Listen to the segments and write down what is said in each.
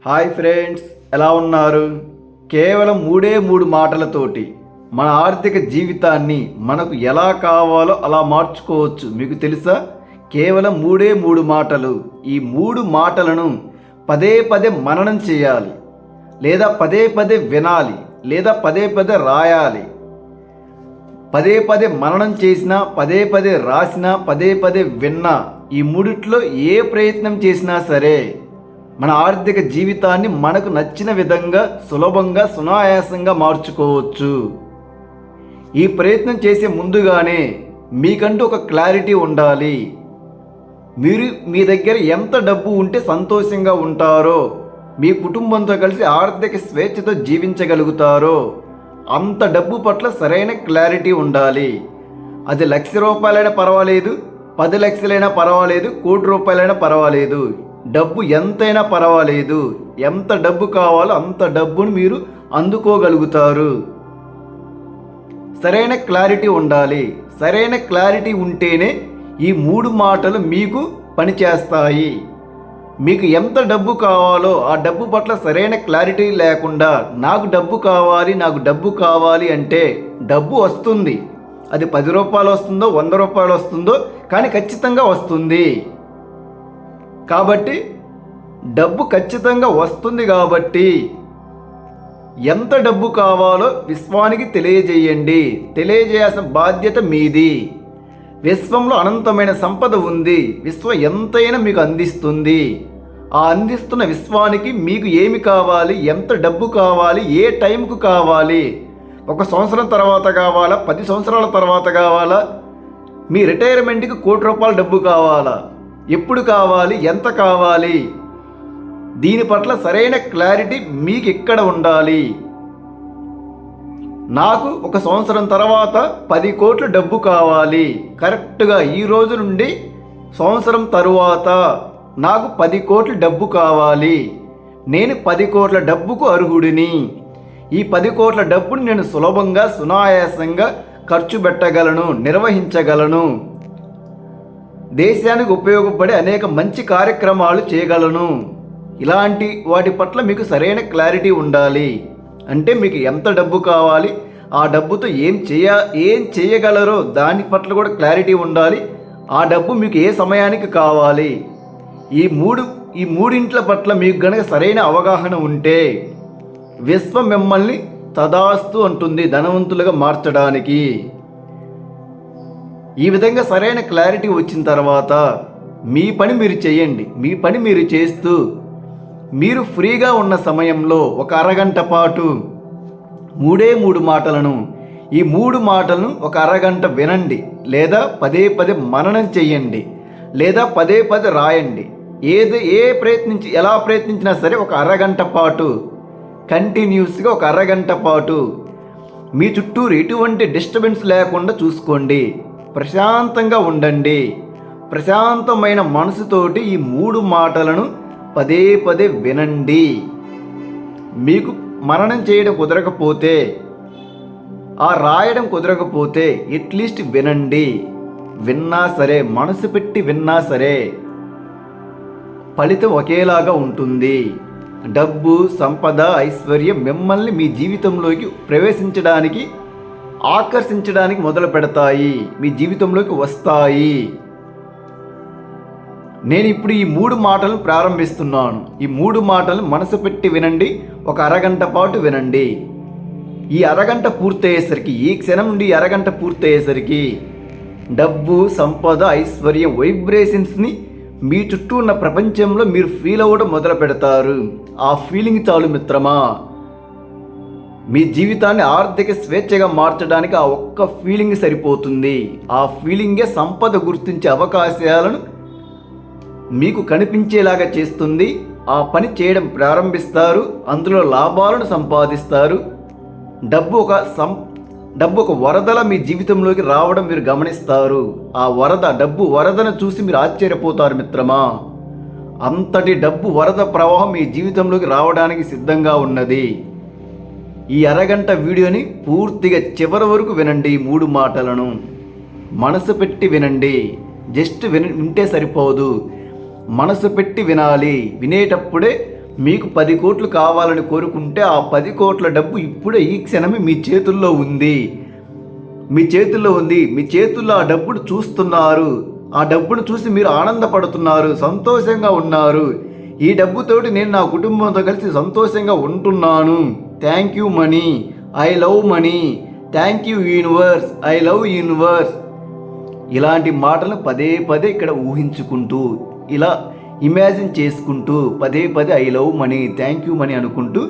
Hi friends, ఎలా ఉన్నారు? కేవలం మూడు మాటలతోటి మన ఆర్థిక జీవితాన్ని మనకు ఎలా కావాలో అలా మార్చుకోవచ్చు. మీకు తెలుసా? కేవలం మూడు మాటలు. ఈ 3 మాటలను పదే పదే మననం చేయాలి, లేదా పదే పదే వినాలి, లేదా పదే పదే రాయాలి. పదే పదే మననం చేసినా, పదే పదే రాసినా, పదే పదే విన్నా, ఈ మూడిట్లో ఏ ప్రయత్నం చేసినా సరే మన ఆర్థిక జీవితాన్ని మనకు నచ్చిన విధంగా సులభంగా సునాయాసంగా మార్చుకోవచ్చు. ఈ ప్రయత్నం చేసే ముందుగానే మీకంటూ ఒక క్లారిటీ ఉండాలి. మీరు మీ దగ్గర ఎంత డబ్బు ఉంటే సంతోషంగా ఉంటారో, మీ కుటుంబంతో కలిసి ఆర్థిక స్వేచ్ఛతో జీవించగలుగుతారో అంత డబ్బు పట్ల సరైన క్లారిటీ ఉండాలి. అది ₹1,00,000 పర్వాలేదు, 10 లక్షలైనా పర్వాలేదు, ₹1,00,00,000 పర్వాలేదు. డబ్బు ఎంతైనా పర్వాలేదు. ఎంత డబ్బు కావాలో అంత డబ్బును మీరు అందుకోగలుగుతారు. సరైన క్లారిటీ ఉండాలి. సరైన క్లారిటీ ఉంటేనే ఈ 3 మాటలు మీకు పనిచేస్తాయి. మీకు ఎంత డబ్బు కావాలో ఆ డబ్బు పట్ల సరైన క్లారిటీ లేకుండా నాకు డబ్బు కావాలి అంటే డబ్బు వస్తుంది. అది ₹10 వస్తుందో, ₹100 వస్తుందో, కానీ ఖచ్చితంగా వస్తుంది. కాబట్టి డబ్బు ఖచ్చితంగా వస్తుంది. కాబట్టి ఎంత డబ్బు కావాలో విశ్వానికి తెలియజేయండి. తెలియజేయాల్సిన బాధ్యత మీది. విశ్వంలో అనంతమైన సంపద ఉంది. విశ్వం ఎంతైనా మీకు అందిస్తుంది. ఆ అందిస్తున్న విశ్వానికి మీకు ఏమి కావాలి, ఎంత డబ్బు కావాలి, ఏ టైంకు కావాలి, 1 సంవత్సరం తర్వాత కావాలా, 10 సంవత్సరాల తర్వాత కావాలా, మీ రిటైర్మెంట్కి ₹1,00,00,000 డబ్బు కావాలా, ఎప్పుడు కావాలి, ఎంత కావాలి, దీని పట్ల సరైన క్లారిటీ మీకు ఇక్కడ ఉండాలి. నాకు 1 సంవత్సరం తర్వాత 10 కోట్ల డబ్బు కావాలి. కరెక్ట్గా ఈ రోజు నుండి సంవత్సరం తరువాత నాకు 10 కోట్ల డబ్బు కావాలి. నేను 10 కోట్ల డబ్బుకు అర్హుడిని. ఈ 10 కోట్ల డబ్బుని నేను సులభంగా సునాయాసంగా ఖర్చు పెట్టగలను, నిర్వహించగలను. దేశానికి ఉపయోగపడే అనేక మంచి కార్యక్రమాలు చేయగలను. ఇలాంటి వాటి పట్ల మీకు సరైన క్లారిటీ ఉండాలి. అంటే మీకు ఎంత డబ్బు కావాలి, ఆ డబ్బుతో ఏం చేయగలరో దాని పట్ల కూడా క్లారిటీ ఉండాలి. ఆ డబ్బు మీకు ఏ సమయానికి కావాలి, ఈ మూడింట్ల పట్ల మీకు గనక సరైన అవగాహన ఉంటే విశ్వం మిమ్మల్ని తదాస్తు అంటుంది ధనవంతులుగా మార్చడానికి. ఈ విధంగా సరైన క్లారిటీ వచ్చిన తర్వాత మీ పని మీరు చేయండి. మీ పని మీరు చేస్తూ మీరు ఫ్రీగా ఉన్న సమయంలో 1 అరగంట పాటు 3 మాటలను, ఈ 3 మాటలను 1 అరగంట వినండి, లేదా పదే పదే మననం చెయ్యండి, లేదా పదే పదే రాయండి. ఎలా ప్రయత్నించినా సరే 1 అరగంట పాటు కంటిన్యూస్గా 1 అరగంట పాటు మీ చుట్టూరు ఎటువంటి డిస్టర్బెన్స్ లేకుండా చూసుకోండి. ప్రశాంతంగా ఉండండి. ప్రశాంతమైన మనసుతోటి ఈ 3 మాటలను పదే పదే వినండి. మీకు మననం చేయడం కుదరకపోతే, ఆ రాయడం కుదరకపోతే అట్లీస్ట్ వినండి. విన్నా సరే, మనసు పెట్టి విన్నా సరే ఫలితం ఒకేలాగా ఉంటుంది. డబ్బు, సంపద, ఐశ్వర్యం మిమ్మల్ని మీ జీవితంలోకి ప్రవేశించడానికి, ఆకర్షించడానికి మొదలు పెడతాయి. మీ జీవితంలోకి వస్తాయి. నేను ఇప్పుడు ఈ 3 మాటలను ప్రారంభిస్తున్నాను. ఈ 3 మాటలను మనసు పెట్టి వినండి. 1 అరగంట పాటు వినండి. ఈ అరగంట పూర్తయ్యేసరికి, ఈ క్షణం నుండి ఈ అరగంట పూర్తయ్యేసరికి డబ్బు, సంపద, ఐశ్వర్యం వైబ్రేషన్స్ని మీ చుట్టూ ఉన్న ప్రపంచంలో మీరు ఫీల్ అవ్వడం మొదలు పెడతారు. ఆ ఫీలింగ్ చాలు మిత్రమా. మీ జీవితాన్ని ఆర్థిక స్వేచ్ఛగా మార్చడానికి ఆ ఒక్క ఫీలింగ్ సరిపోతుంది. ఆ ఫీలింగే సంపద గుర్తించే అవకాశాలను మీకు కనిపించేలాగా చేస్తుంది. ఆ పని చేయడం ప్రారంభిస్తారు. అందులో లాభాలను సంపాదిస్తారు. డబ్బు ఒక వరదల మీ జీవితంలోకి రావడం మీరు గమనిస్తారు. ఆ డబ్బు వరదను చూసి మీరు ఆశ్చర్యపోతారు మిత్రమా. అంతటి డబ్బు వరద ప్రవాహం మీ జీవితంలోకి రావడానికి సిద్ధంగా ఉన్నది. ఈ అరగంట వీడియోని పూర్తిగా చివరి వరకు వినండి. ఈ 3 మాటలను మనసు పెట్టి వినండి. జస్ట్ వింటే సరిపోదు, మనసు పెట్టి వినాలి. వినేటప్పుడే మీకు 10 కోట్లు కావాలని కోరుకుంటే ఆ 10 కోట్ల డబ్బు ఇప్పుడే ఈ క్షణమే మీ చేతుల్లో ఉంది. మీ చేతుల్లో ఉంది. మీ చేతుల్లో ఆ డబ్బును చూస్తున్నారు. ఆ డబ్బును చూసి మీరు ఆనందపడుతున్నారు, సంతోషంగా ఉన్నారు. ఈ డబ్బుతోటి నేను నా కుటుంబంతో కలిసి సంతోషంగా ఉంటున్నాను. Thank you money, I love money, thank you universe, I love universe. ఇలాంటి మాటలను పదే పదే ఇక్కడ ఊహించుకుంటూ, ఇలా ఇమాజిన్ చేసుకుంటూ పదే పదే I love money, thank you money అనుకుంటూ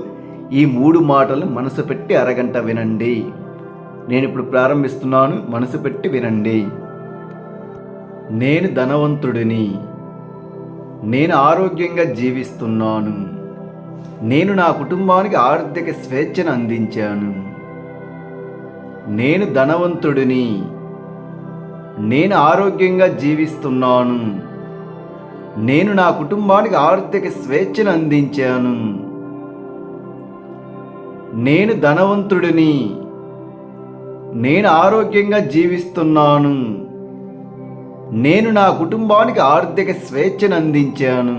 ఈ 3 మాటలను మనసు పెట్టి అరగంట వినండి. నేను ఇప్పుడు ప్రారంభిస్తున్నాను. మనసు పెట్టి వినండి. నేను ధనవంతుడిని. నేను ఆరోగ్యంగా జీవిస్తున్నాను. నేను నా కుటుంబానికి ఆర్థిక స్వేచ్ఛను అందించాను. నేను ధనవంతుడిని. నేను ఆరోగ్యంగా జీవిస్తున్నాను. నేను నా కుటుంబానికి ఆర్థిక స్వేచ్ఛను అందించాను. నేను ధనవంతుడిని. నేను ఆరోగ్యంగా జీవిస్తున్నాను. నేను నా కుటుంబానికి ఆర్థిక స్వేచ్ఛను అందించాను.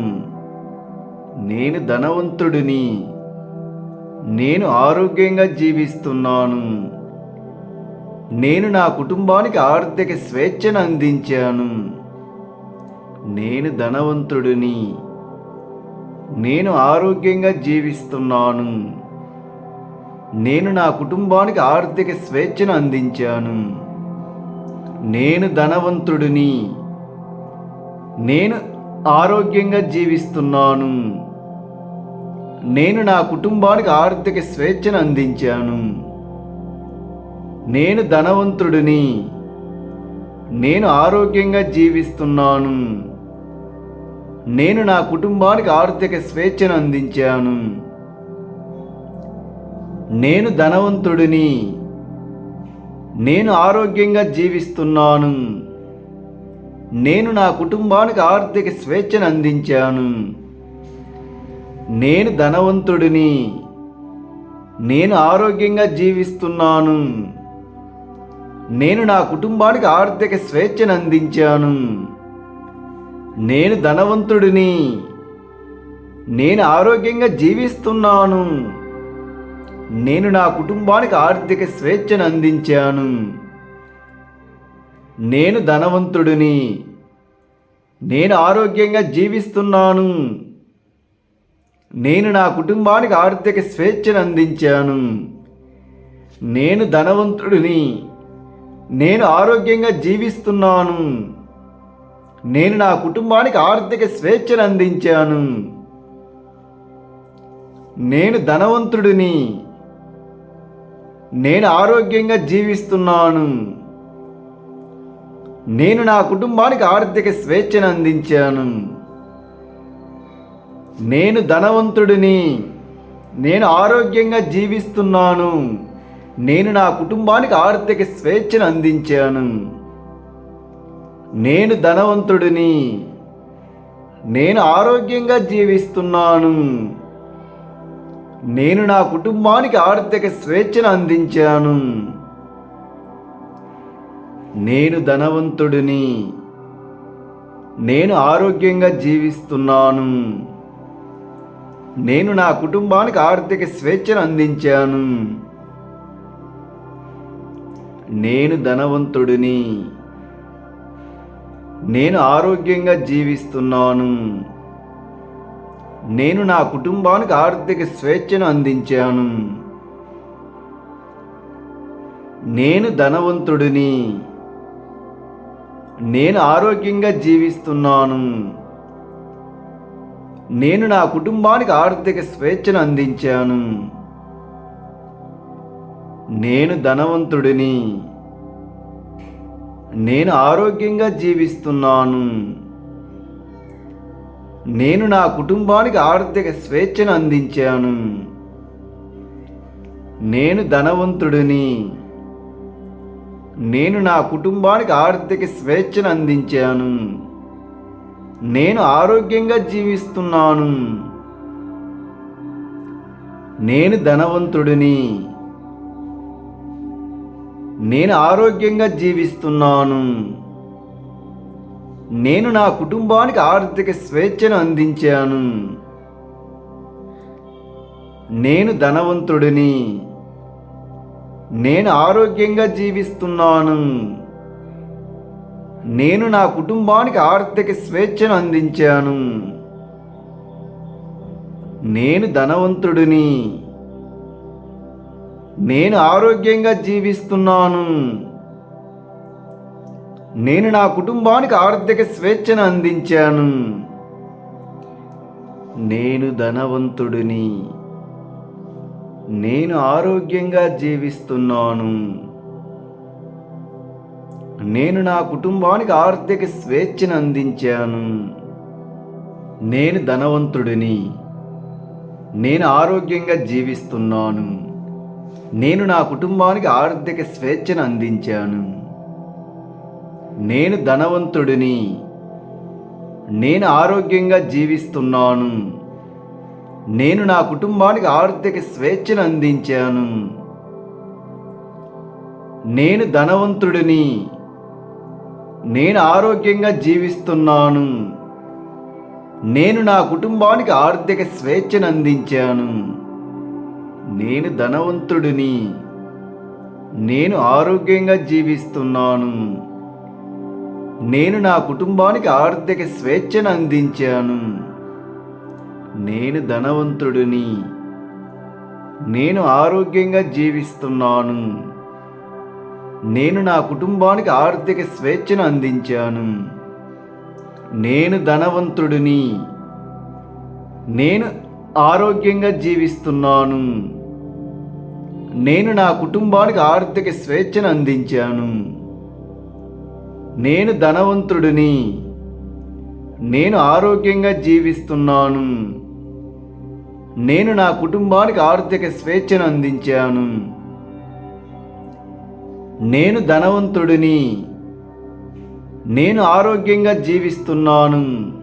నేను ధనవంతుడిని. నేను ఆరోగ్యంగా జీవిస్తున్నాను. నేను నా కుటుంబానికి ఆర్థిక స్వేచ్ఛను అందించాను. నేను ధనవంతుడిని. నేను ఆరోగ్యంగా జీవిస్తున్నాను. నేను నా కుటుంబానికి ఆర్థిక స్వేచ్ఛను అందించాను. నేను ధనవంతుడిని. నేను ఆరోగ్యంగా జీవిస్తున్నాను. నేను నా కుటుంబానికి ఆర్థిక స్వేచ్ఛను అందించాను. నేను ధనవంతుడిని. నేను ఆరోగ్యంగా జీవిస్తున్నాను. నేను నా కుటుంబానికి ఆర్థిక స్వేచ్ఛను అందించాను. నేను ధనవంతుడిని. నేను ఆరోగ్యంగా జీవిస్తున్నాను. నేను నా కుటుంబానికి ఆర్థిక స్వేచ్ఛను అందించాను. నేను ధనవంతుడిని. నేను ఆరోగ్యంగా జీవిస్తున్నాను. నేను నా కుటుంబానికి ఆర్థిక స్వేచ్ఛను అందించాను. నేను ధనవంతుడిని. నేను ఆరోగ్యంగా జీవిస్తున్నాను. నేను నా కుటుంబానికి ఆర్థిక స్వేచ్ఛను అందించాను. నేను ధనవంతుడిని. నేను ఆరోగ్యంగా జీవిస్తున్నాను. నేను నా కుటుంబానికి ఆర్థిక స్వేచ్ఛను అందించాను. నేను ధనవంతుడిని. నేను ఆరోగ్యంగా జీవిస్తున్నాను. నేను నా కుటుంబానికి ఆర్థిక స్వేచ్ఛను అందించాను. నేను ధనవంతుడిని. నేను ఆరోగ్యంగా జీవిస్తున్నాను. నేను నా కుటుంబానికి ఆర్థిక స్వేచ్ఛను అందించాను. నేను ధనవంతుడిని. నేను ఆరోగ్యంగా జీవిస్తున్నాను. నేను నా కుటుంబానికి ఆర్థిక స్వేచ్ఛను అందించాను. నేను ధనవంతుడిని. నేను ఆరోగ్యంగా జీవిస్తున్నాను. నేను నా కుటుంబానికి ఆర్థిక స్వేచ్ఛను అందించాను. నేను ధనవంతుడిని. నేను ఆరోగ్యంగా జీవిస్తున్నాను. నేను నా కుటుంబానికి ఆర్థిక స్వేచ్ఛను అందించాను. నేను ధనవంతుడిని. నేను ఆరోగ్యంగా జీవిస్తున్నాను. నేను నా కుటుంబానికి ఆర్థిక స్వేచ్ఛను అందించాను. నేను ధనవంతుడిని. నేను ఆరోగ్యంగా జీవిస్తున్నాను. నేను నా కుటుంబానికి ఆర్థిక స్వేచ్ఛను అందించాను. నేను ధనవంతుడిని. నేను ఆరోగ్యంగా జీవిస్తున్నాను. నేను నా కుటుంబానికి ఆర్థిక స్వేచ్ఛను అందించాను. నేను ధనవంతుడిని. నేను నా కుటుంబానికి ఆర్థిక స్వేచ్ఛను అందించాను. నేను ఆరోగ్యంగా జీవిస్తున్నాను. నేను ధనవంతుడిని. నేను ఆరోగ్యంగా జీవిస్తున్నాను. నేను నా కుటుంబానికి ఆర్థిక స్వేచ్ఛను అందించాను. నేను ధనవంతుడిని. నేను ఆరోగ్యంగా జీవిస్తున్నాను. నేను నా కుటుంబానికి ఆర్థిక స్వేచ్ఛను అందించాను. నేను ధనవంతుడిని. నేను ఆరోగ్యంగా జీవిస్తున్నాను. నేను నా కుటుంబానికి ఆర్థిక స్వేచ్ఛను అందించాను. నేను ధనవంతుడిని. నేను ఆరోగ్యంగా జీవిస్తున్నాను. నేను నా కుటుంబానికి ఆర్థిక స్వేచ్ఛను అందించాను. నేను ధనవంతుడిని. నేను ఆరోగ్యంగా జీవిస్తున్నాను. నేను నా కుటుంబానికి ఆర్థిక స్వేచ్ఛను అందించాను. నేను ధనవంతుడిని. నేను ఆరోగ్యంగా జీవిస్తున్నాను. నేను నా కుటుంబానికి ఆర్థిక స్వేచ్ఛను అందించాను. నేను ధనవంతుడిని. నేను ఆరోగ్యంగా జీవిస్తున్నాను. నేను నా కుటుంబానికి ఆర్థిక స్వేచ్ఛను అందించాను. నేను ధనవంతుడిని. నేను ఆరోగ్యంగా జీవిస్తున్నాను. నేను నా కుటుంబానికి ఆర్థిక స్వేచ్ఛను అందించాను. నేను ధనవంతుడిని. నేను ఆరోగ్యంగా జీవిస్తున్నాను. నేను నా కుటుంబానికి ఆర్థిక స్వేచ్ఛను అందించాను. నేను ధనవంతుడిని. నేను ఆరోగ్యంగా జీవిస్తున్నాను. నేను నా కుటుంబానికి ఆర్థిక స్వేచ్ఛను అందించాను. నేను ధనవంతుడిని. నేను ఆరోగ్యంగా జీవిస్తున్నాను. నేను నా కుటుంబానికి ఆర్థిక స్వేచ్ఛను అందించాను. నేను ధనవంతుడిని. నేను ఆరోగ్యంగా జీవిస్తున్నాను.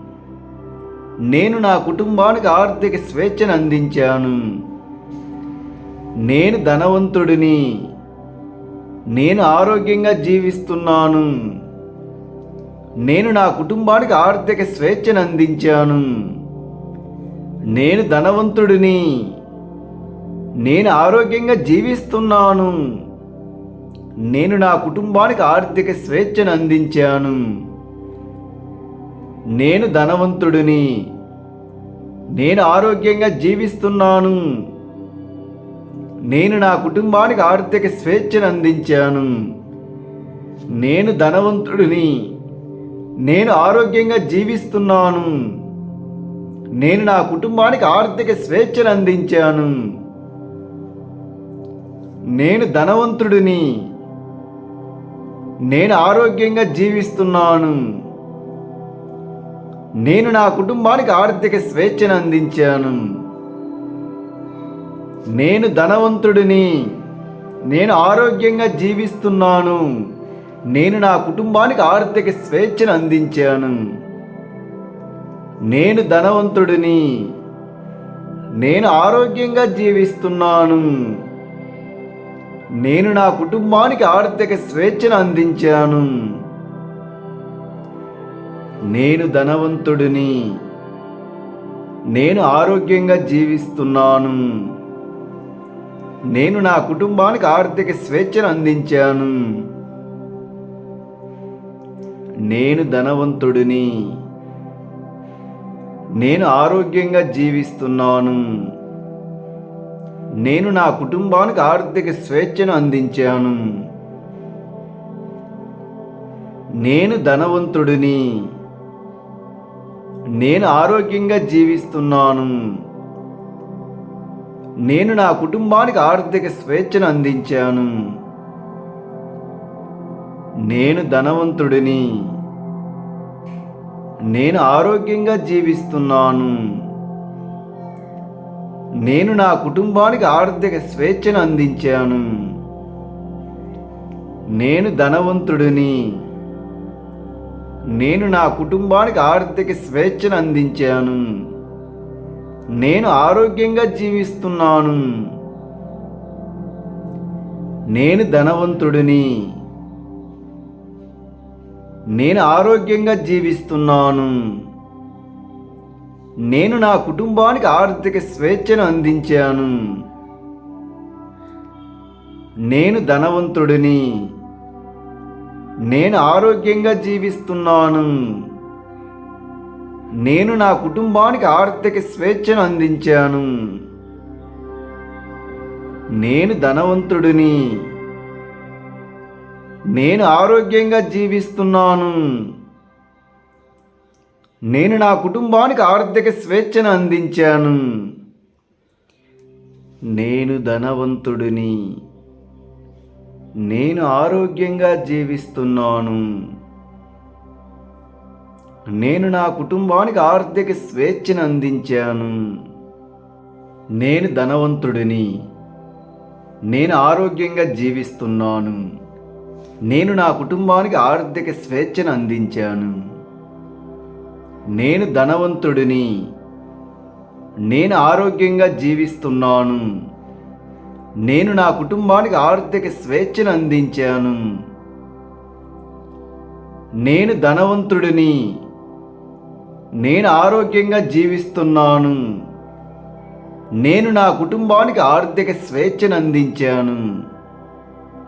నేను నా కుటుంబానికి ఆర్థిక స్వేచ్ఛను అందించాను. నేను ధనవంతుడిని. నేను ఆరోగ్యంగా జీవిస్తున్నాను. నేను నా కుటుంబానికి ఆర్థిక స్వేచ్ఛను అందించాను. నేను ధనవంతుడిని. నేను ఆరోగ్యంగా జీవిస్తున్నాను. నేను నా కుటుంబానికి ఆర్థిక స్వేచ్ఛను అందించాను. నేను ధనవంతుడిని. నేను ఆరోగ్యంగా జీవిస్తున్నాను. నేను నా కుటుంబానికి ఆర్థిక స్వేచ్ఛను అందించాను. నేను ధనవంతుడిని. నేను ఆరోగ్యంగా జీవిస్తున్నాను. నేను నా కుటుంబానికి ఆర్థిక స్వేచ్ఛను అందించాను. నేను ధనవంతుడిని. నేను ఆరోగ్యంగా జీవిస్తున్నాను. నేను నా కుటుంబానికి ఆర్థిక స్వేచ్ఛను అందించాను. నేను ధనవంతుడిని. నేను ఆరోగ్యంగా జీవిస్తున్నాను. నేను నా కుటుంబానికి ఆర్థిక స్వేచ్ఛను అందించాను. నేను ధనవంతుడిని. నేను ఆరోగ్యంగా జీవిస్తున్నాను. నేను నా కుటుంబానికి ఆర్థిక స్వేచ్ఛను అందించాను. నేను ధనవంతుడిని. నేను ఆరోగ్యంగా జీవిస్తున్నాను. నేను నా కుటుంబానికి ఆర్థిక స్వేచ్ఛను అందించాను. నేను ధనవంతుడిని. నేను ఆరోగ్యంగా జీవిస్తున్నాను. నేను నా కుటుంబానికి ఆర్థిక స్వేచ్ఛను అందించాను. నేను ధనవంతుడిని. నేను ఆరోగ్యంగా జీవిస్తున్నాను. నేను నా కుటుంబానికి ఆర్థిక స్వేచ్ఛను అందించాను. నేను ధనవంతుడిని. నేను ఆరోగ్యంగా జీవిస్తున్నాను. నేను నా కుటుంబానికి ఆర్థిక స్వేచ్ఛను అందించాను. నేను ధనవంతుడిని. నేను నా కుటుంబానికి ఆర్థిక స్వేచ్ఛను అందించాను. నేను ఆరోగ్యంగా జీవిస్తున్నాను. నేను ధనవంతుడిని. నేను ఆరోగ్యంగా జీవిస్తున్నాను. నేను నా కుటుంబానికి ఆర్థిక స్వేచ్ఛను అందించాను. నేను ధనవంతుడిని. నేను ఆరోగ్యంగా జీవిస్తున్నాను. నేను నా కుటుంబానికి ఆర్థిక స్వేచ్ఛను అందించాను. నేను ధనవంతుడిని. నేను ఆరోగ్యంగా జీవిస్తున్నాను. నేను నా కుటుంబానికి ఆర్థిక స్వేచ్ఛను అందించాను. నేను ధనవంతుడిని. నేను ఆరోగ్యంగా జీవిస్తున్నాను. నేను నా కుటుంబానికి ఆర్థిక స్వేచ్ఛను అందించాను. నేను ధనవంతుడిని. నేను ఆరోగ్యంగా జీవిస్తున్నాను. నేను నా కుటుంబానికి ఆర్థిక స్వేచ్ఛను అందించాను. నేను ధనవంతుడిని. నేను ఆరోగ్యంగా జీవిస్తున్నాను. నేను నా కుటుంబానికి ఆర్థిక స్వేచ్ఛను అందించాను. నేను ధనవంతుడిని. నేను ఆరోగ్యంగా జీవిస్తున్నాను. నేను నా కుటుంబానికి ఆర్థిక స్వేచ్ఛను అందించాను.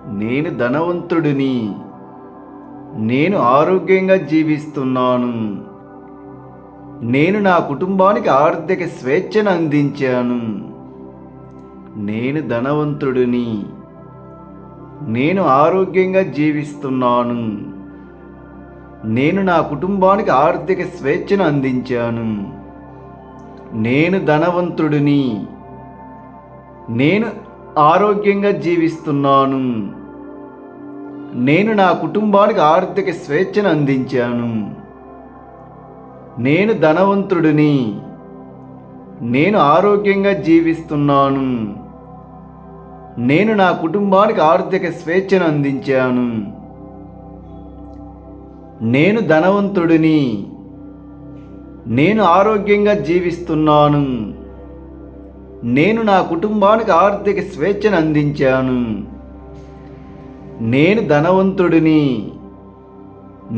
నేను ధనవంతుడిని. నేను ఆరోగ్యంగా జీవిస్తున్నాను. నేను నా కుటుంబానికి ఆర్థిక స్వేచ్ఛను అందించాను. నేను ధనవంతుడిని. నేను ఆరోగ్యంగా జీవిస్తున్నాను. నేను నా కుటుంబానికి ఆర్థిక స్వేచ్ఛను అందించాను. నేను ధనవంతుడిని. నేను ఆరోగ్యంగా జీవిస్తున్నాను. నేను నా కుటుంబానికి ఆర్థిక స్వేచ్ఛను అందించాను. నేను ధనవంతుడిని. నేను ఆరోగ్యంగా జీవిస్తున్నాను. నేను నా కుటుంబానికి ఆర్థిక స్వేచ్ఛను అందించాను. నేను ధనవంతుడిని. నేను ఆరోగ్యంగా జీవిస్తున్నాను. నేను నా కుటుంబానికి ఆర్థిక స్వేచ్ఛను అందించాను. నేను ధనవంతుడిని.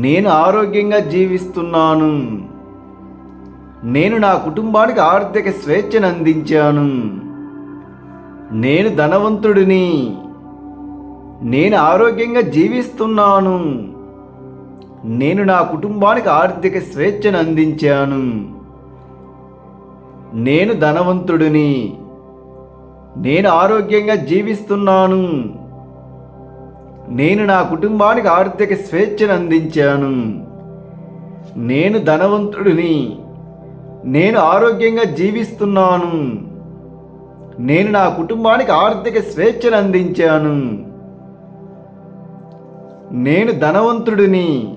నేను ఆరోగ్యంగా జీవిస్తున్నాను. నేను నా కుటుంబానికి ఆర్థిక స్వేచ్ఛను అందించాను. నేను ధనవంతుడిని. నేను ఆరోగ్యంగా జీవిస్తున్నాను. నేను నా కుటుంబానికి ఆర్థిక స్వేచ్ఛను అందించాను. నేను ధనవంతుడిని. నేను ఆరోగ్యంగా జీవిస్తున్నాను. నేను నా కుటుంబానికి ఆర్థిక స్వేచ్ఛను అందించాను. నేను ధనవంతుడిని. నేను ఆరోగ్యంగా జీవిస్తున్నాను. నేను నా కుటుంబానికి ఆర్థిక స్వేచ్ఛను అందించాను. నేను ధనవంతుడిని.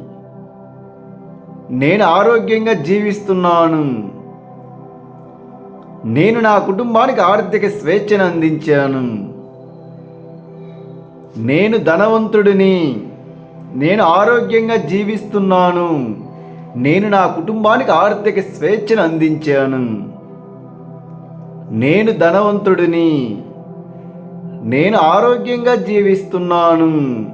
నేను ఆరోగ్యంగా జీవిస్తున్నాను. నేను నా కుటుంబానికి ఆర్థిక స్వేచ్ఛను అందించాను. నేను ధనవంతుడిని. నేను ఆరోగ్యంగా జీవిస్తున్నాను. నేను నా కుటుంబానికి ఆర్థిక స్వేచ్ఛను అందించాను. నేను ధనవంతుడిని. నేను ఆరోగ్యంగా జీవిస్తున్నాను.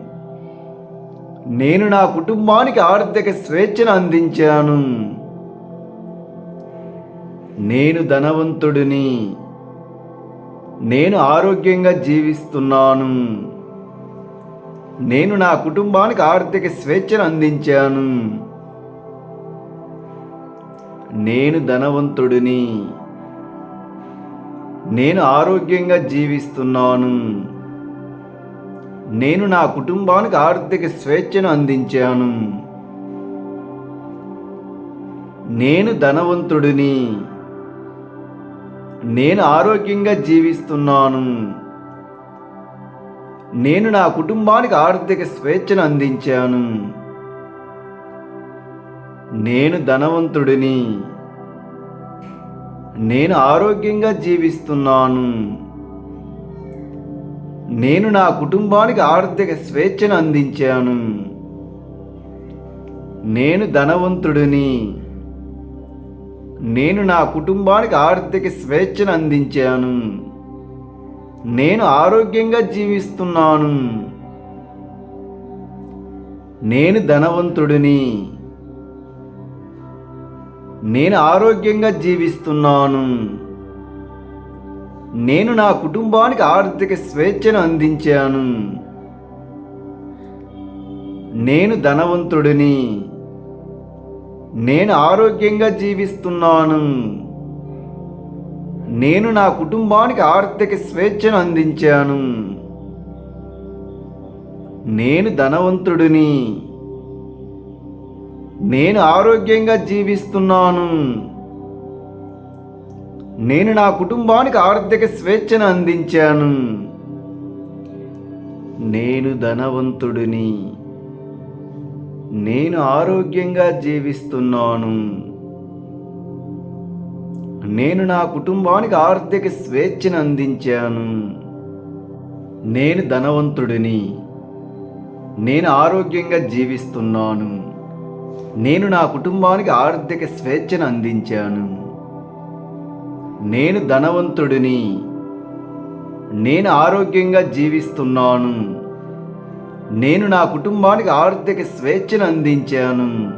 నేను నా కుటుంబానికి ఆర్థిక స్వేచ్ఛను అందించాను. నేను ధనవంతుడిని. నేను ఆరోగ్యంగా జీవిస్తున్నాను. నేను నా కుటుంబానికి ఆర్థిక స్వేచ్ఛను అందించాను. నేను ధనవంతుడిని. నేను ఆరోగ్యంగా జీవిస్తున్నాను. నేను నా కుటుంబానికి ఆర్థిక స్వేచ్ఛను అందించాను. నేను ధనవంతుడిని. నేను ఆరోగ్యంగా జీవిస్తున్నాను. నేను నా కుటుంబానికి ఆర్థిక స్వేచ్ఛను అందించాను. నేను ధనవంతుడిని. నేను ఆరోగ్యంగా జీవిస్తున్నాను. నేను నా కుటుంబానికి ఆర్థిక స్వేచ్ఛను అందించాను. నేను ధనవంతుడిని. నేను నా కుటుంబానికి ఆర్థిక స్వేచ్ఛను అందించాను. నేను ఆరోగ్యంగా జీవిస్తున్నాను. నేను ధనవంతుడిని. నేను ఆరోగ్యంగా జీవిస్తున్నాను. నేను నా కుటుంబానికి ఆర్థిక స్వేచ్ఛను అందించాను. నేను ధనవంతుడిని. నేను ఆరోగ్యంగా జీవిస్తున్నాను. నేను నా కుటుంబానికి ఆర్థిక స్వేచ్ఛను అందించాను. నేను ధనవంతుడిని. నేను ఆరోగ్యంగా జీవిస్తున్నాను. నేను నా కుటుంబానికి ఆర్థిక స్వేచ్ఛను అందించాను. నేను ధనవంతుడిని. నేను ఆరోగ్యంగా జీవిస్తున్నాను. నేను నా కుటుంబానికి ఆర్థిక స్వేచ్ఛను అందించాను. నేను ధనవంతుడిని. నేను ఆరోగ్యంగా జీవిస్తున్నాను. నేను నా కుటుంబానికి ఆర్థిక స్వేచ్ఛను అందించాను. నేను ధనవంతుడిని. నేను ఆరోగ్యంగా జీవిస్తున్నాను. నేను నా కుటుంబానికి ఆర్థిక స్వేచ్ఛను అందించాను.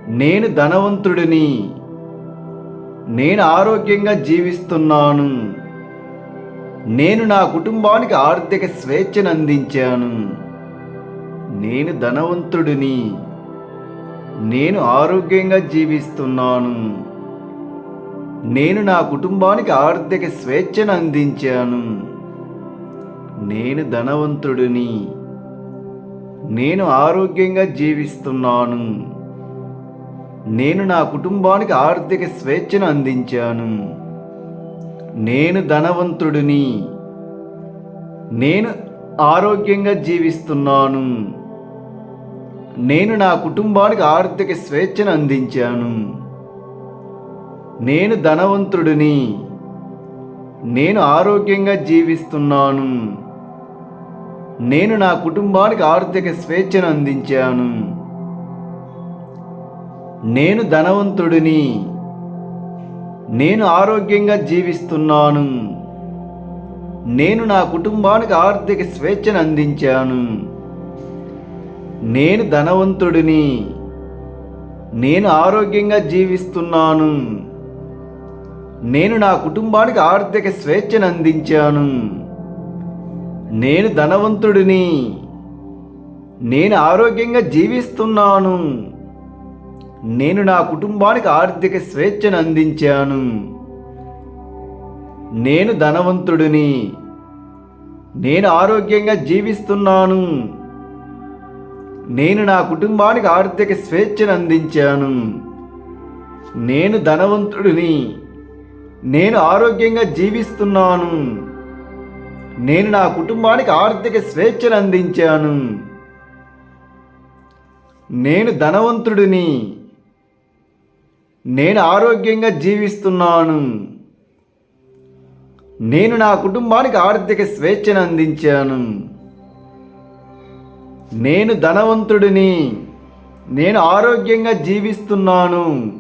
నేను ధనవంతుడిని. నేను ఆరోగ్యంగా జీవిస్తున్నాను. నేను నా కుటుంబానికి ఆర్థిక స్వేచ్ఛను అందించాను. నేను ధనవంతుడిని. నేను ఆరోగ్యంగా జీవిస్తున్నాను. నేను నా కుటుంబానికి ఆర్థిక స్వేచ్ఛను అందించాను. నేను ధనవంతుడిని. నేను ఆరోగ్యంగా జీవిస్తున్నాను. నేను నా కుటుంబానికి ఆర్థిక స్వేచ్ఛను అందించాను. నేను ధనవంతుడిని. నేను ఆరోగ్యంగా జీవిస్తున్నాను. నేను నా కుటుంబానికి ఆర్థిక స్వేచ్ఛను అందించాను. నేను ధనవంతుడిని. నేను ఆరోగ్యంగా జీవిస్తున్నాను. నేను నా కుటుంబానికి ఆర్థిక స్వేచ్ఛను అందించాను. నేను ధనవంతుడిని. నేను ఆరోగ్యంగా జీవిస్తున్నాను. నేను నా కుటుంబానికి ఆర్థిక స్వేచ్ఛను అందించాను. నేను ధనవంతుడిని. నేను ఆరోగ్యంగా జీవిస్తున్నాను. నేను నా కుటుంబానికి ఆర్థిక స్వేచ్ఛను అందించాను. నేను ధనవంతుడిని. నేను ఆరోగ్యంగా జీవిస్తున్నాను. నేను నా కుటుంబానికి ఆర్థిక స్వేచ్ఛను అందించాను. నేను ధనవంతుడిని. నేను ఆరోగ్యంగా జీవిస్తున్నాను. నేను నా కుటుంబానికి ఆర్థిక స్వేచ్ఛను అందించాను. నేను ధనవంతుడిని. నేను ఆరోగ్యంగా జీవిస్తున్నాను. నేను నా కుటుంబానికి ఆర్థిక స్వేచ్ఛను అందించాను. నేను ధనవంతుడిని. నేను ఆరోగ్యంగా జీవిస్తున్నాను. నేను నా కుటుంబానికి ఆర్థిక స్వేచ్ఛను అందించాను. నేను ధనవంతుడిని. నేను ఆరోగ్యంగా జీవిస్తున్నాను.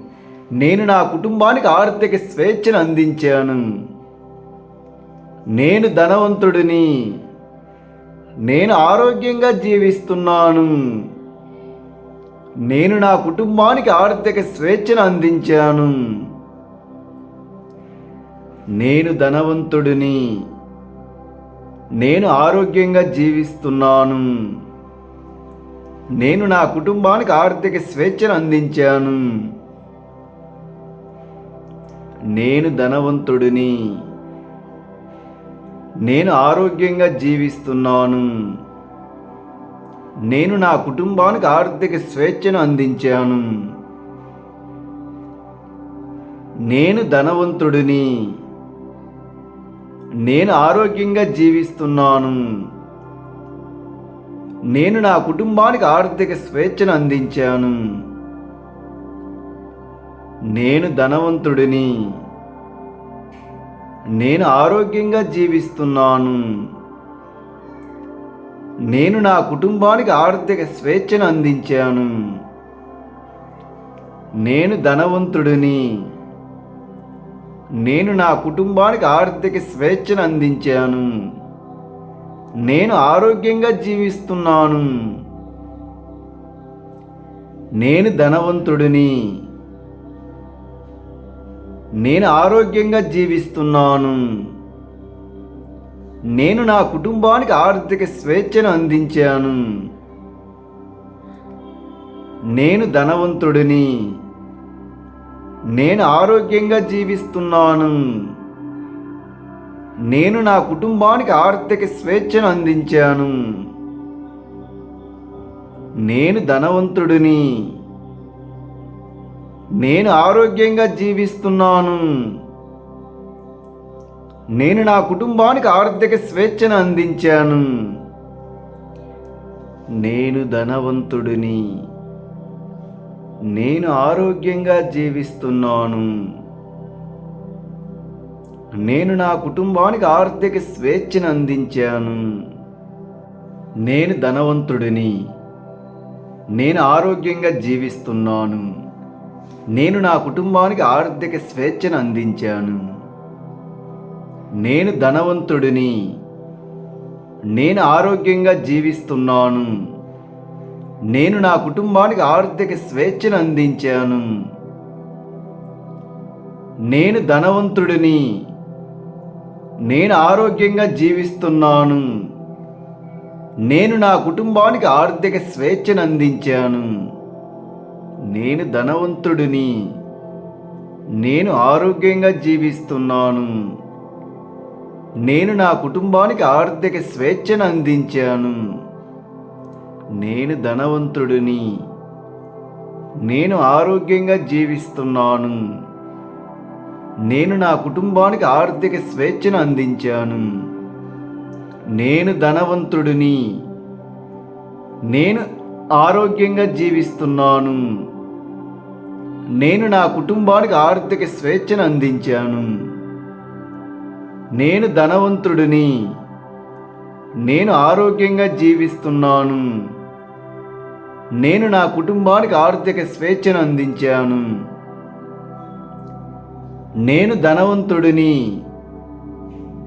నేను నా కుటుంబానికి ఆర్థిక స్వేచ్ఛను అందించాను. నేను ధనవంతుడిని. నేను ఆరోగ్యంగా జీవిస్తున్నాను. నేను నా కుటుంబానికి ఆర్థిక స్వేచ్ఛను అందించాను. నేను ధనవంతుడిని. నేను ఆరోగ్యంగా జీవిస్తున్నాను. నేను నా కుటుంబానికి ఆర్థిక స్వేచ్ఛను అందించాను. నేను ధనవంతుడిని. నేను ఆరోగ్యంగా జీవిస్తున్నాను. నేను నా కుటుంబానికి ఆర్థిక స్వేచ్ఛను అందించాను. నేను ధనవంతుడిని. నేను ఆరోగ్యంగా జీవిస్తున్నాను. నేను నా కుటుంబానికి ఆర్థిక స్వేచ్ఛను అందించాను. నేను ధనవంతుడిని. నేను ఆరోగ్యంగా జీవిస్తున్నాను. నేను నా కుటుంబానికి ఆర్థిక స్వేచ్ఛను అందించాను. నేను ధనవంతుడిని. నేను నా కుటుంబానికి ఆర్థిక స్వేచ్ఛను అందించాను. నేను ఆరోగ్యంగా జీవిస్తున్నాను. నేను ధనవంతుడిని. నేను ఆరోగ్యంగా జీవిస్తున్నాను. నేను నా కుటుంబానికి ఆర్థిక స్వేచ్ఛను అందించాను. నేను ధనవంతుడిని. నేను ఆరోగ్యంగా జీవిస్తున్నాను. నేను నా కుటుంబానికి ఆర్థిక స్వేచ్ఛను అందించాను. నేను ధనవంతుడిని. నేను ఆరోగ్యంగా జీవిస్తున్నాను. నేను నా కుటుంబానికి ఆర్థిక స్వేచ్ఛను అందించాను. నేను ధనవంతుడిని. నేను ఆరోగ్యంగా జీవిస్తున్నాను. నేను నా కుటుంబానికి ఆర్థిక స్వేచ్ఛను అందించాను. నేను ధనవంతుడిని. నేను ఆరోగ్యంగా జీవిస్తున్నాను. నేను నా కుటుంబానికి ఆర్థిక స్వేచ్ఛను అందించాను. నేను ధనవంతుడిని. నేను ఆరోగ్యంగా జీవిస్తున్నాను. నేను నా కుటుంబానికి ఆర్థిక స్వేచ్ఛను అందించాను. నేను ధనవంతుడిని. నేను ఆరోగ్యంగా జీవిస్తున్నాను. నేను నా కుటుంబానికి ఆర్థిక స్వేచ్ఛను అందించాను. నేను ధనవంతుడిని. నేను ఆరోగ్యంగా జీవిస్తున్నాను. నేను నా కుటుంబానికి ఆర్థిక స్వేచ్ఛను అందించాను. నేను ధనవంతుడిని. నేను ఆరోగ్యంగా జీవిస్తున్నాను. నేను నా కుటుంబానికి ఆర్థిక స్వేచ్ఛను అందించాను. నేను ధనవంతుడిని. నేను ఆరోగ్యంగా జీవిస్తున్నాను. నేను నా కుటుంబానికి ఆర్థిక స్వేచ్ఛను అందించాను. నేను ధనవంతుడిని. నేను ఆరోగ్యంగా జీవిస్తున్నాను. నేను నా కుటుంబానికి ఆర్థిక స్వేచ్ఛను అందించాను. నేను ధనవంతుడిని.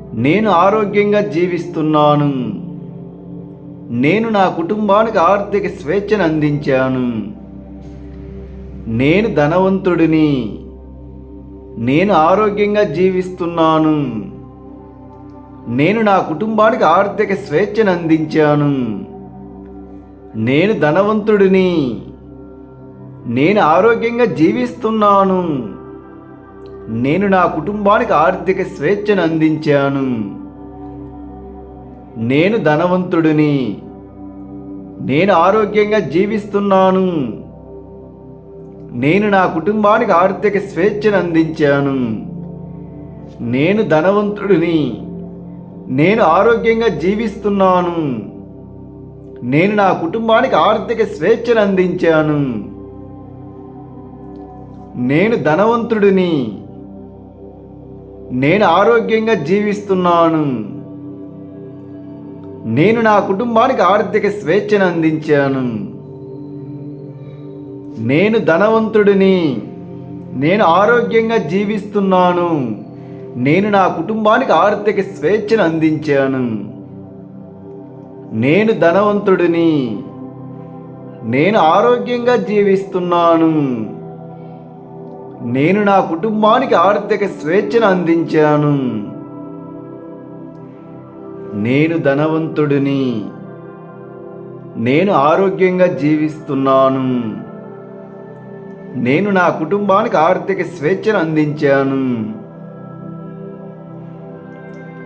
నేను ఆరోగ్యంగా జీవిస్తున్నాను. నేను నా కుటుంబానికి ఆర్థిక స్వేచ్ఛను అందించాను. నేను ధనవంతుడిని. నేను ఆరోగ్యంగా జీవిస్తున్నాను. నేను నా కుటుంబానికి ఆర్థిక స్వేచ్ఛను అందించాను. నేను ధనవంతుడిని. నేను ఆరోగ్యంగా జీవిస్తున్నాను. నేను నా కుటుంబానికి ఆర్థిక స్వేచ్ఛను అందించాను. నేను ధనవంతుడిని. నేను ఆరోగ్యంగా జీవిస్తున్నాను. నేను నా కుటుంబానికి ఆర్థిక స్వేచ్ఛను అందించాను. నేను ధనవంతుడిని. నేను ఆరోగ్యంగా జీవిస్తున్నాను. నేను నా కుటుంబానికి ఆర్థిక స్వేచ్ఛను అందించాను. నేను ధనవంతుడిని. నేను ఆరోగ్యంగా జీవిస్తున్నాను. నేను నా కుటుంబానికి ఆర్థిక స్వేచ్ఛను అందించాను. నేను ధనవంతుడిని. నేను ఆరోగ్యంగా జీవిస్తున్నాను. నేను నా కుటుంబానికి ఆర్థిక స్వేచ్ఛను అందించాను. నేను ధనవంతుడిని. నేను ఆరోగ్యంగా జీవిస్తున్నాను. నేను నా కుటుంబానికి ఆర్థిక స్వేచ్ఛను అందించాను. నేను ధనవంతుడిని. నేను ఆరోగ్యంగా జీవిస్తున్నాను. నేను నా కుటుంబానికి ఆర్థిక స్వేచ్ఛను అందించాను.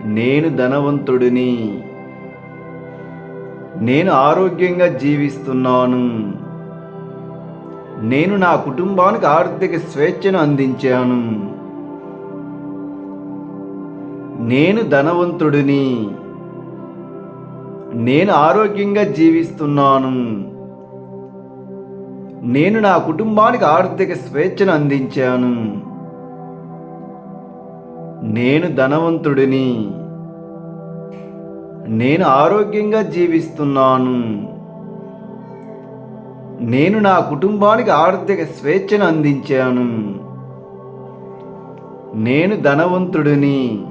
నేను ధనవంతుడిని. నేను ఆరోగ్యంగా జీవిస్తున్నాను. నేను నా కుటుంబానికి ఆర్థిక స్వేచ్ఛను అందించాను. నేను ధనవంతుడిని. నేను ఆరోగ్యంగా జీవిస్తున్నాను. నేను నా కుటుంబానికి ఆర్థిక స్వేచ్ఛను అందించాను. నేను ధనవంతుడిని. నేను ఆరోగ్యంగా జీవిస్తున్నాను. నేను నా కుటుంబానికి ఆర్థిక స్వేచ్ఛను అందించాను. నేను ధనవంతుడిని.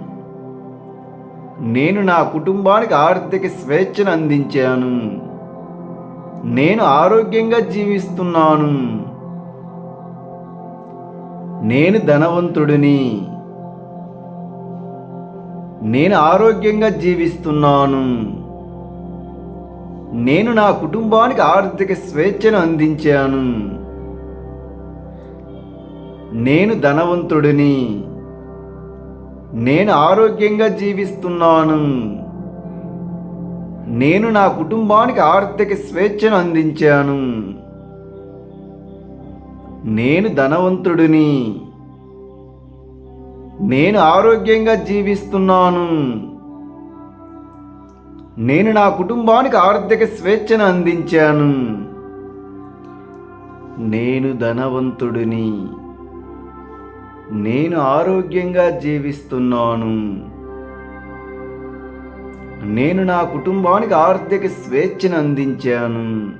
నేను నా కుటుంబానికి ఆర్థిక స్వేచ్ఛను అందించాను. నేను ఆరోగ్యంగా జీవిస్తున్నాను. నేను ధనవంతుడిని. నేను ఆరోగ్యంగా జీవిస్తున్నాను. నేను నా కుటుంబానికి ఆర్థిక స్వేచ్ఛను అందించాను. నేను ధనవంతుడిని. నేను ఆరోగ్యంగా జీవిస్తున్నాను. నేను నా కుటుంబానికి ఆర్థిక స్వేచ్ఛను అందించాను. నేను ధనవంతుడిని. నేను ఆరోగ్యంగా జీవిస్తున్నాను. నేను నా కుటుంబానికి ఆర్థిక స్వేచ్ఛను అందించాను. నేను ధనవంతుడిని. నేను ఆరోగ్యంగా జీవిస్తున్నాను. నేను నా కుటుంబానికి ఆర్థిక స్వేచ్ఛను అందించాను.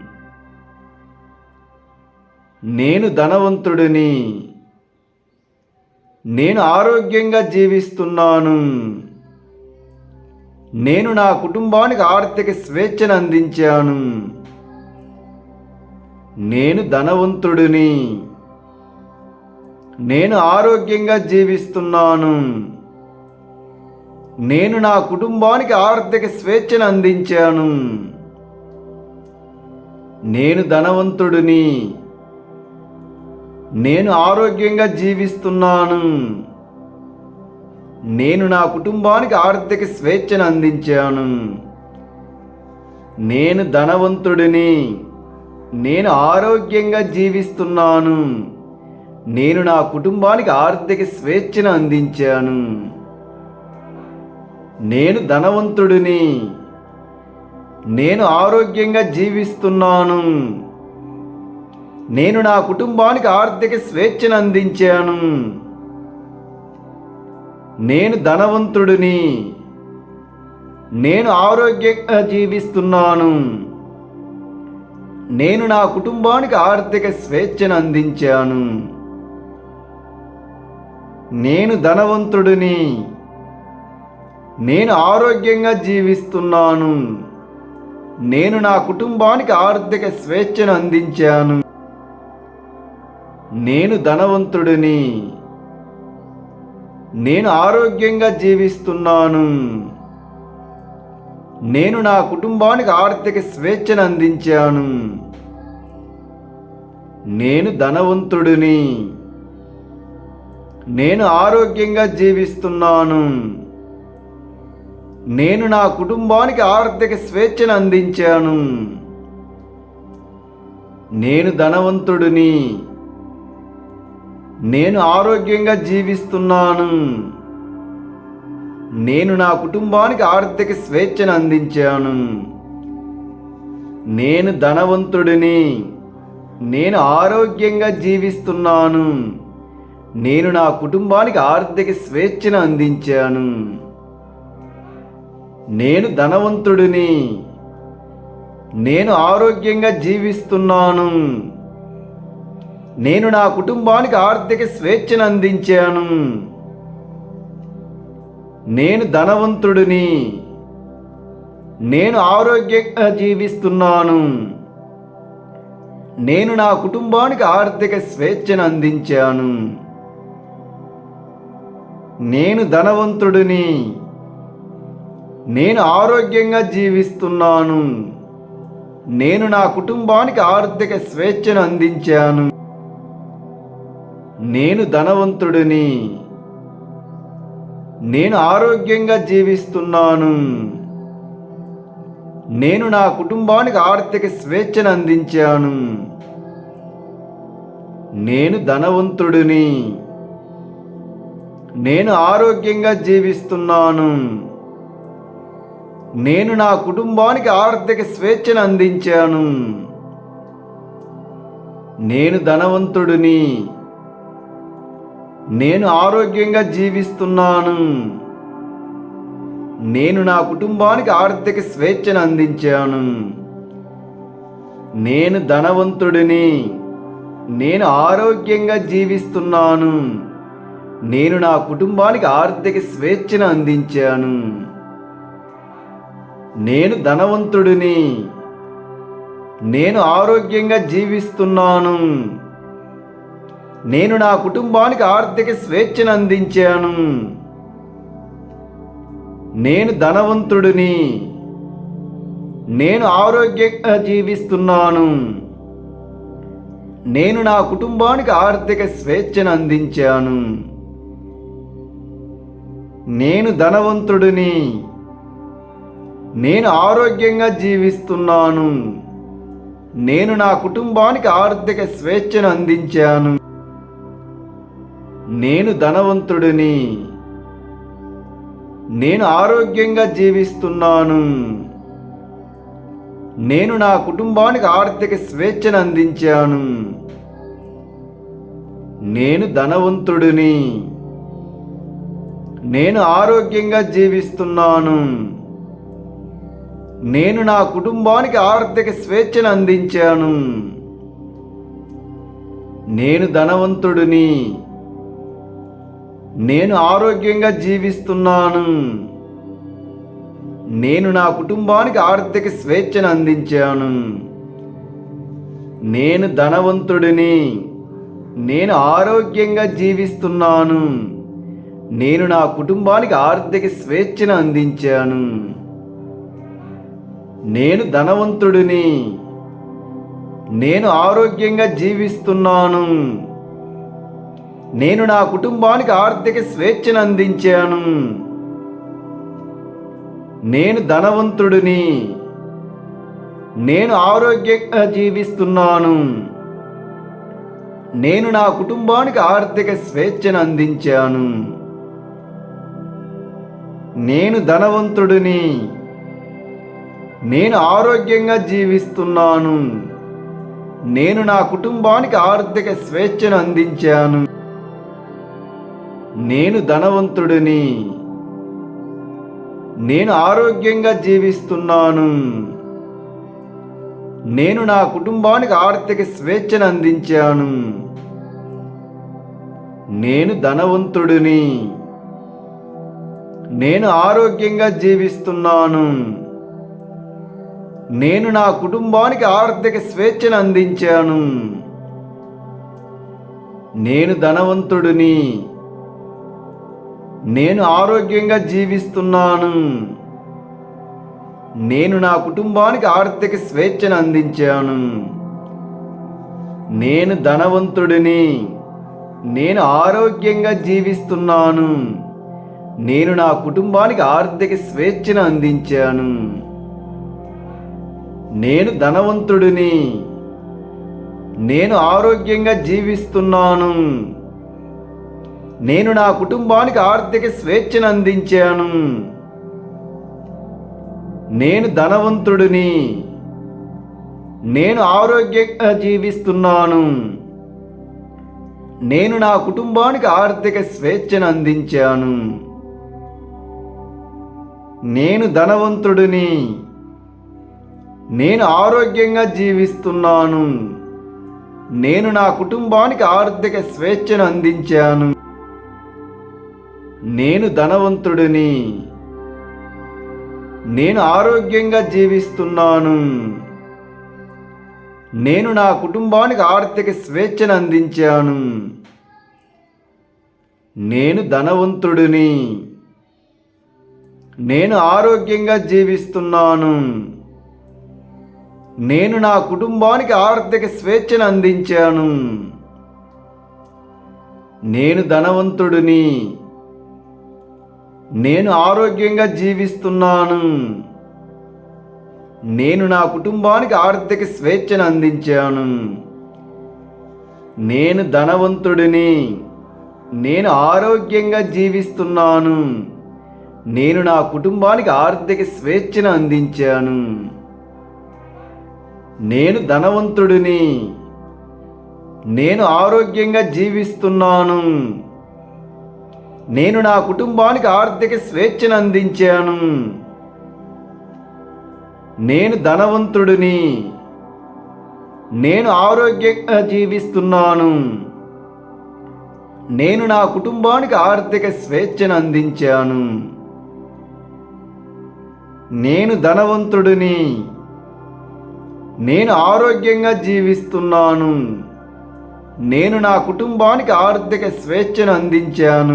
నేను ధనవంతుడిని. నేను ఆరోగ్యంగా జీవిస్తున్నాను. నేను నా కుటుంబానికి ఆర్థిక స్వేచ్ఛను అందించాను. నేను ధనవంతుడిని. నేను ఆరోగ్యంగా జీవిస్తున్నాను. నేను నా కుటుంబానికి ఆర్థిక స్వేచ్ఛను అందించాను. నేను ధనవంతుడిని. నేను ఆరోగ్యంగా జీవిస్తున్నాను. నేను నా కుటుంబానికి ఆర్థిక స్వేచ్ఛను అందించాను. నేను ధనవంతుడిని. నేను ఆరోగ్యంగా జీవిస్తున్నాను. నేను నా కుటుంబానికి ఆర్థిక స్వేచ్ఛను అందించాను. నేను ధనవంతుడిని. నేను ఆరోగ్యంగా జీవిస్తున్నాను. నేను నా కుటుంబానికి ఆర్థిక స్వేచ్ఛను అందించాను. నేను ధనవంతుడిని. నేను ఆరోగ్యంగా జీవిస్తున్నాను. నేను నా కుటుంబానికి ఆర్థిక స్వేచ్ఛను అందించాను. నేను ధనవంతుడిని. నేను ఆరోగ్యంగా జీవిస్తున్నాను. నేను నా కుటుంబానికి ఆర్థిక స్వేచ్ఛను అందించాను. నేను ధనవంతుడిని. నేను ఆరోగ్యంగా జీవిస్తున్నాను. నేను నా కుటుంబానికి ఆర్థిక స్వేచ్ఛను అందించాను. నేను ధనవంతుడిని. నేను ఆరోగ్యంగా జీవిస్తున్నాను. నేను నా కుటుంబానికి ఆర్థిక స్వేచ్ఛను అందించాను. నేను ధనవంతుడిని. నేను ఆరోగ్యంగా జీవిస్తున్నాను. నేను నా కుటుంబానికి ఆర్థిక స్వేచ్ఛను అందించాను. నేను ధనవంతుడిని. నేను ఆరోగ్యంగా జీవిస్తున్నాను. నేను నా కుటుంబానికి ఆర్థిక స్వేచ్ఛను అందించాను. నేను ధనవంతుడిని. నేను ఆరోగ్యంగా జీవిస్తున్నాను. నేను నా కుటుంబానికి ఆర్థిక స్వేచ్ఛను అందించాను. నేను ధనవంతుడిని. నేను ఆరోగ్యంగా జీవిస్తున్నాను. నేను నా కుటుంబానికి ఆర్థిక స్వేచ్ఛను అందించాను. నేను ధనవంతుడిని. నేను ఆరోగ్యంగా జీవిస్తున్నాను. నేను నా కుటుంబానికి ఆర్థిక స్వేచ్ఛను అందించాను. నేను ధనవంతుడిని. నేను ఆరోగ్యంగా జీవిస్తున్నాను. నేను నా కుటుంబానికి ఆర్థిక స్వేచ్ఛను అందించాను. నేను ధనవంతుడిని. నేను ఆరోగ్యంగా జీవిస్తున్నాను. నేను నా కుటుంబానికి ఆర్థిక స్వేచ్ఛను అందించాను. నేను ధనవంతుడిని. నేను ఆరోగ్యంగా జీవిస్తున్నాను. నేను నా కుటుంబానికి ఆర్థిక స్వేచ్ఛను అందించాను. నేను ధనవంతుడిని. నేను ఆరోగ్యంగా జీవిస్తున్నాను. నేను నా కుటుంబానికి ఆర్థిక స్వేచ్ఛను అందించాను. నేను ధనవంతుడిని. నేను ఆరోగ్యంగా జీవిస్తున్నాను. నేను నా కుటుంబానికి ఆర్థిక స్వేచ్ఛను అందించాను. నేను ధనవంతుడిని. నేను ఆరోగ్యంగా జీవిస్తున్నాను. నేను నా కుటుంబానికి ఆర్థిక స్వేచ్ఛను అందించాను. నేను ధనవంతుడిని. నేను ఆరోగ్యంగా జీవిస్తున్నాను. నేను నా కుటుంబానికి ఆర్థిక స్వేచ్ఛను అందించాను. నేను ధనవంతుడిని. నేను ఆరోగ్యంగా జీవిస్తున్నాను. నేను నా కుటుంబానికి ఆర్థిక స్వేచ్ఛను అందించాను. నేను ధనవంతుడిని. నేను ఆరోగ్యంగా జీవిస్తున్నాను. నేను నా కుటుంబానికి ఆర్థిక స్వేచ్ఛను అందించాను. నేను ధనవంతుడిని. నేను ఆరోగ్యంగా జీవిస్తున్నాను. నేను నా కుటుంబానికి ఆర్థిక స్వేచ్ఛను అందించాను. నేను ధనవంతుడిని. నేను ఆరోగ్యంగా జీవిస్తున్నాను. నేను నా కుటుంబానికి ఆర్థిక స్వేచ్ఛను అందించాను. నేను ధనవంతుడిని. నేను ఆరోగ్యంగా జీవిస్తున్నాను. నేను నా కుటుంబానికి ఆర్థిక స్వేచ్ఛను అందించాను. నేను ధనవంతుడిని. నేను ఆరోగ్యంగా జీవిస్తున్నాను. నేను నా కుటుంబానికి ఆర్థిక స్వేచ్ఛను అందించాను. నేను ధనవంతుడిని. నేను ఆరోగ్యంగా జీవిస్తున్నాను. నేను నా కుటుంబానికి ఆర్థిక స్వేచ్ఛను అందించాను. నేను ధనవంతుడిని. నేను ఆరోగ్యంగా జీవిస్తున్నాను. నేను నా కుటుంబానికి ఆర్థిక స్వేచ్ఛను అందించాను. నేను ధనవంతుడిని. నేను ఆరోగ్యంగా జీవిస్తున్నాను. నేను నా కుటుంబానికి ఆర్థిక స్వేచ్ఛను అందించాను. నేను ధనవంతుడిని. నేను ఆరోగ్యంగా జీవిస్తున్నాను. నేను నా కుటుంబానికి ఆర్థిక స్వేచ్ఛను అందించాను. నేను ధనవంతుడిని. నేను ఆరోగ్యంగా జీవిస్తున్నాను. నేను నా కుటుంబానికి ఆర్థిక స్వేచ్ఛను అందించాను. నేను ధనవంతుడిని. నేను ఆరోగ్యంగా జీవిస్తున్నాను. నేను నా కుటుంబానికి ఆర్థిక స్వేచ్ఛను అందించాను. నేను ధనవంతుడిని. నేను ఆరోగ్యంగా జీవిస్తున్నాను. నేను నా కుటుంబానికి ఆర్థిక స్వేచ్ఛను అందించాను. నేను ధనవంతుడిని. నేను ఆరోగ్యంగా జీవిస్తున్నాను. నేను నా కుటుంబానికి ఆర్థిక స్వేచ్ఛను అందించాను. నేను ధనవంతుడిని. నేను ఆరోగ్యంగా జీవిస్తున్నాను. నేను నా కుటుంబానికి ఆర్థిక స్వేచ్ఛను అందించాను. నేను ధనవంతుడిని. నేను ఆరోగ్యంగా జీవిస్తున్నాను. నేను నా కుటుంబానికి ఆర్థిక స్వేచ్ఛను అందించాను. నేను ధనవంతుడిని. నేను ఆరోగ్యంగా జీవిస్తున్నాను. నేను నా కుటుంబానికి ఆర్థిక స్వేచ్ఛను అందించాను. నేను ధనవంతుడిని. నేను ఆరోగ్యంగా జీవిస్తున్నాను. నేను నా కుటుంబానికి ఆర్థిక స్వేచ్ఛను అందించాను. నేను ధనవంతుడిని. నేను ఆరోగ్యంగా జీవిస్తున్నాను. నేను నా కుటుంబానికి ఆర్థిక స్వేచ్ఛను అందించాను. నేను ధనవంతుడిని. నేను ఆరోగ్యంగా జీవిస్తున్నాను. నేను నా కుటుంబానికి ఆర్థిక స్వేచ్ఛను అందించాను. నేను ధనవంతుడిని. నేను ఆరోగ్యంగా జీవిస్తున్నాను. నేను నా కుటుంబానికి ఆర్థిక స్వేచ్ఛను అందించాను.